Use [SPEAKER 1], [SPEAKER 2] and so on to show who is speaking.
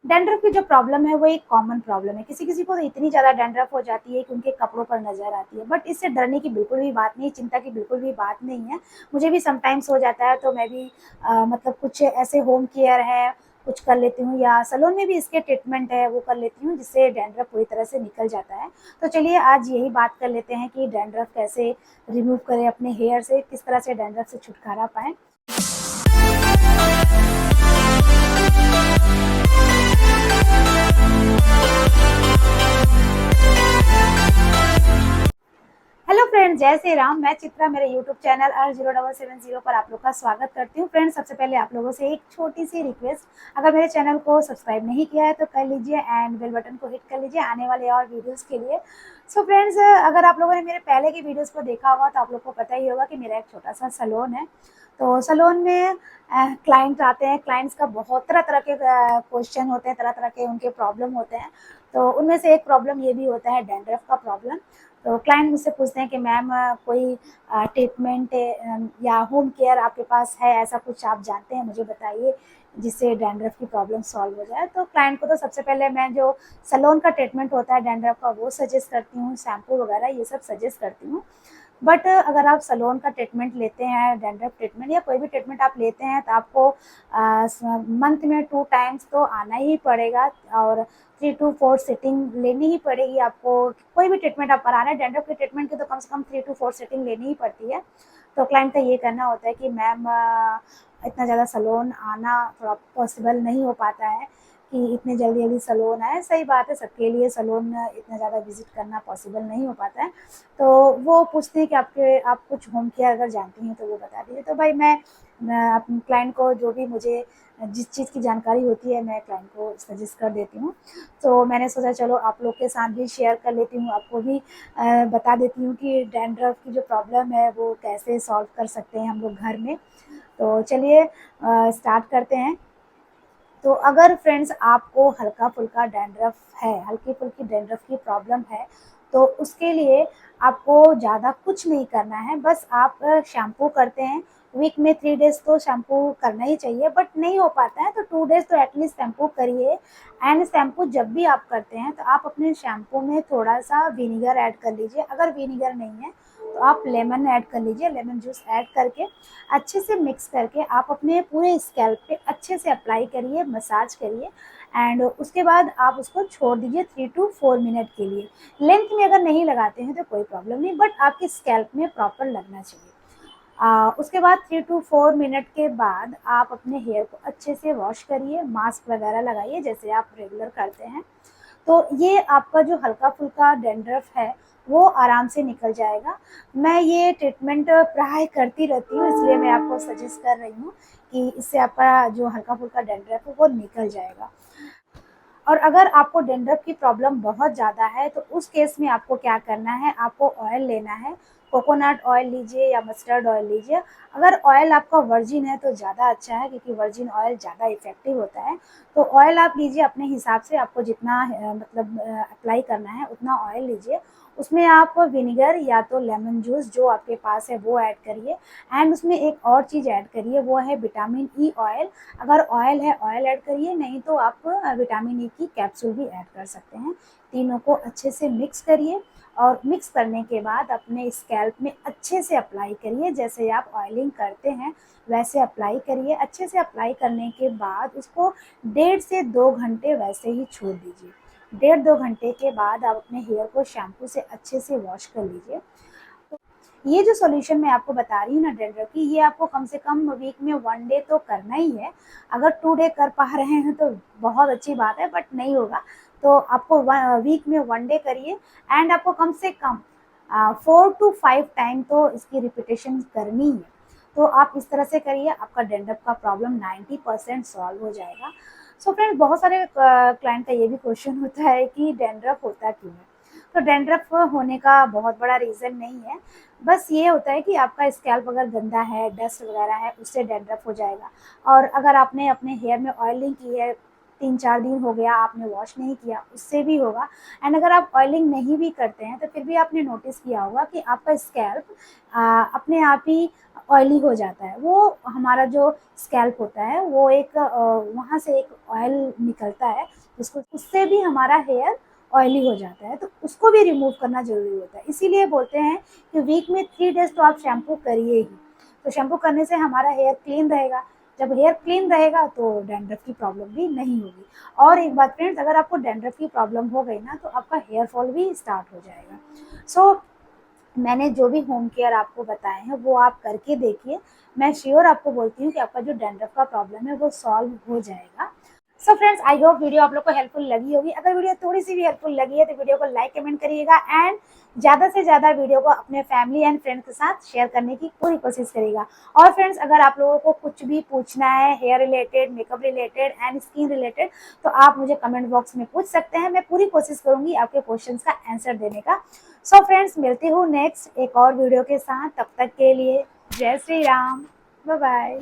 [SPEAKER 1] Dandruff की जो problem है वो एक कॉमन प्रॉब्लम है। किसी-किसी को तो इतनी ज़्यादा डैंड्रफ हो जाती है कि उनके कपड़ों पर नज़र आती है। बट इससे डरने की बिल्कुल भी बात नहीं, चिंता की बिल्कुल भी बात नहीं है। मुझे भी समटाइम्स हो जाता है तो मैं भी मतलब कुछ ऐसे होम केयर है, कुछ कर लेती हूँ या सैलून में भी इसके ट्रीटमेंट है वो कर लेती हूँ जिससे डैंड्रफ पूरी तरह से निकल जाता है। तो चलिए आज यही बात कर लेते हैं कि डैंड्रफ कैसे रिमूव करें अपने हेयर से, किस तरह से डैंड्रफ से छुटकारा पाएँ। हेलो फ्रेंड्स, जय श्री राम। मैं चित्रा मेरे यूट्यूब चैनल R0770 पर आप लोग का स्वागत करती हूँ। फ्रेंड्स, सबसे पहले आप लोगों से एक छोटी सी रिक्वेस्ट, अगर मेरे चैनल को सब्सक्राइब नहीं किया है तो कर लीजिए एंड बेल बटन को हिट कर लीजिए आने वाले और वीडियोस के लिए। सो फ्रेंड्स, अगर आप लोगों ने मेरे पहले की वीडियोस को देखा होगा तो आप लोग को पता ही होगा कि मेरा एक छोटा सा सैलून है। तो सैलून में क्लाइंट आते हैं, क्लाइंट्स का बहुत तरह-तरह के क्वेश्चन होते हैं, तरह-तरह के उनके प्रॉब्लम होते हैं। तो उनमें से एक प्रॉब्लम ये भी होता है डैंड्रफ का प्रॉब्लम। तो क्लाइंट मुझसे पूछते हैं कि मैम कोई ट्रीटमेंट या होम केयर आपके पास है, ऐसा कुछ आप जानते हैं मुझे बताइए जिससे डैंड्रफ की प्रॉब्लम सॉल्व हो जाए। तो क्लाइंट को तो सबसे पहले मैं जो सैलून का ट्रीटमेंट होता है डैंड्रफ का वो सजेस्ट करती हूँ, शैम्पू वगैरह ये सब सजेस्ट करती हूँ। बट अगर आप सैलून का ट्रीटमेंट लेते हैं, डैंड्रफ ट्रीटमेंट या कोई भी ट्रीटमेंट आप लेते हैं तो आपको मंथ में 2 टाइम्स तो आना ही पड़ेगा और 3 टू 4 सिटिंग लेनी ही पड़ेगी आपको। कोई भी ट्रीटमेंट आप करा रहे हैं डैंड्रफ के ट्रीटमेंट की तो कम से कम 3 टू 4 सिटिंग लेनी ही पड़ती है। तो क्लाइंट का ये कहना होता है कि मैम इतना ज़्यादा सैलून आना थोड़ा पॉसिबल नहीं हो पाता है कि इतने जल्दी-जल्दी सैलून आए। सही बात है, सबके लिए सैलून इतना ज़्यादा विज़िट करना पॉसिबल नहीं हो पाता है। तो वो पूछते हैं कि आप कुछ होम केयर अगर जानती हैं तो वो बता दीजिए। तो भाई मैं अपने क्लाइंट को जो भी मुझे जिस चीज़ की जानकारी होती है मैं क्लाइंट को सजेस्ट कर देती हूँ। तो मैंने सोचा चलो आप लोग के साथ भी शेयर कर लेती हूँ, आपको भी बता देती हूँ कि डैंड्रफ की जो प्रॉब्लम है वो कैसे सॉल्व कर सकते हैं हम लोग घर में। तो चलिए स्टार्ट करते हैं। तो अगर फ्रेंड्स आपको हल्का-फुल्का डैंड्रफ है, हल्की-फुल्की डैंड्रफ की प्रॉब्लम है, तो उसके लिए आपको ज़्यादा कुछ नहीं करना है। बस आप शैम्पू करते हैं, वीक में 3 डेज़ तो शैम्पू करना ही चाहिए, बट नहीं हो पाता है तो 2 डेज़ तो एटलीस्ट शैम्पू करिए। एंड शैम्पू जब भी आप करते हैं, तो आप अपने शैम्पू में थोड़ा-सा विनेगर ऐड कर लीजिए। अगर विनेगर नहीं है, तो आप लेमन ऐड कर लीजिए, लेमन जूस ऐड करके अच्छे से मिक्स करके आप अपने पूरे स्कैल्प पे अच्छे से अप्लाई करिए, मसाज करिए एंड उसके बाद आप उसको छोड़ दीजिए 3 टू 4 मिनट के लिए। लेंथ में अगर नहीं लगाते हैं तो कोई प्रॉब्लम नहीं, बट आपके स्कैल्प में प्रॉपर लगना चाहिए। उसके बाद 3 टू 4 मिनट के बाद आप अपने हेयर को अच्छे से वॉश करिए, मास्क वगैरह लगाइए जैसे आप रेगुलर करते हैं। तो ये आपका जो हल्का-फुल्का डैंड्रफ है, वो आराम से निकल जाएगा। मैं ये ट्रीटमेंट प्राय करती रहती हूँ इसलिए मैं आपको सजेस्ट कर रही हूँ कि इससे आपका जो हल्का-फुल्का डैंड्रफ है वो निकल जाएगा। और अगर आपको डैंड्रफ की प्रॉब्लम बहुत ज़्यादा है तो उस केस में आपको क्या करना है, आपको ऑयल लेना है, कोकोनट ऑयल लीजिए या मस्टर्ड ऑयल लीजिए। अगर ऑयल आपका वर्जिन है तो ज़्यादा अच्छा है क्योंकि वर्जिन ऑयल ज़्यादा इफ़ेक्टिव होता है। तो ऑयल आप लीजिए अपने हिसाब से, आपको जितना मतलब अप्लाई करना है उतना ऑयल लीजिए। उसमें आप विनेगर या तो लेमन जूस जो आपके पास है वो ऐड करिए एंड उसमें एक और चीज़ ऐड करिए वो है विटामिन ई ऑयल। अगर ऑयल है ऑयल ऐड करिए, नहीं तो आप विटामिन ई की कैप्सूल भी ऐड कर सकते हैं। तीनों को अच्छे से मिक्स करिए और मिक्स करने के बाद अपने स्कैल्प में अच्छे से अप्लाई करिए, जैसे आप ऑयलिंग करते हैं वैसे अप्लाई करिए। अच्छे से अप्लाई करने के बाद उसको 1.5 से 2 घंटे वैसे ही छोड़ दीजिए। 1.5-2 घंटे के बाद आप अपने हेयर को शैम्पू से अच्छे से वॉश कर लीजिए। ये जो सॉल्यूशन मैं आपको बता रही हूँ ना डैंड्रफ की, ये आपको कम से कम वीक में 1 डे तो करना ही है। अगर 2 डे कर पा रहे हैं तो बहुत अच्छी बात है, बट नहीं होगा तो आपको वीक में 1 डे करिए एंड आपको कम से कम 4 टू 5 टाइम तो इसकी रिपीटेशन करनी है। तो आप इस तरह से करिए, आपका डैंड्रफ का प्रॉब्लम 90% सॉल्व हो जाएगा। सो फ्रेंड्स, बहुत सारे क्लाइंट का ये भी क्वेश्चन होता है कि डैंड्रफ होता क्यों है? तो डैंड्रफ होने का बहुत बड़ा रीज़न नहीं है, बस ये होता है कि आपका स्कैल्प अगर गंदा है, डस्ट वगैरह है, उससे डैंड्रफ हो जाएगा। और अगर आपने अपने हेयर में ऑयलिंग की है 3-4 दिन हो गया आपने वॉश नहीं किया, उससे भी होगा। एंड अगर आप ऑयलिंग नहीं भी करते हैं तो फिर भी आपने नोटिस किया होगा कि आपका स्कैल्प अपने आप ही ऑयली हो जाता है। वो हमारा जो स्कैल्प होता है वो एक वहाँ से एक ऑयल निकलता है, उससे भी हमारा हेयर ऑयली हो जाता है, तो उसको भी रिमूव करना ज़रूरी होता है। इसीलिए बोलते हैं कि वीक में 3 डेज़ तो आप शैम्पू करिए ही। तो शैम्पू करने से हमारा हेयर क्लीन रहेगा, जब हेयर क्लीन रहेगा तो डैंड्रफ की प्रॉब्लम भी नहीं होगी। और एक बात फ्रेंड्स, अगर आपको डैंड्रफ की प्रॉब्लम हो गई ना तो आपका हेयर फॉल भी स्टार्ट हो जाएगा। सो मैंने जो भी होम केयर आपको बताए हैं वो आप करके देखिए। मैं श्योर आपको बोलती हूँ कि आपका जो डैंड्रफ का प्रॉब्लम है वो सॉल्व हो जाएगा। So friends, I hope video आप लोग को हेल्पफुल लगी होगी। अगर वीडियो थोड़ी सी भी हेल्पफुल लगी है तो वीडियो को लाइक कमेंट करिएगा एंड ज़्यादा से ज़्यादा वीडियो को अपने फैमिली एंड फ्रेंड्स के साथ शेयर करने की पूरी कोशिश करिएगा। और फ्रेंड्स, अगर आप लोगों को कुछ भी पूछना है hair related, makeup related and skin related, तो आप मुझे कमेंट बॉक्स में पूछ सकते हैं। मैं पूरी कोशिश करूंगी आपके क्वेश्चंस का आंसर देने का। सो फ्रेंड्स, मिलती हूँ नेक्स्ट एक और वीडियो के साथ। तब तक के लिए जय श्री राम, बाय बाय।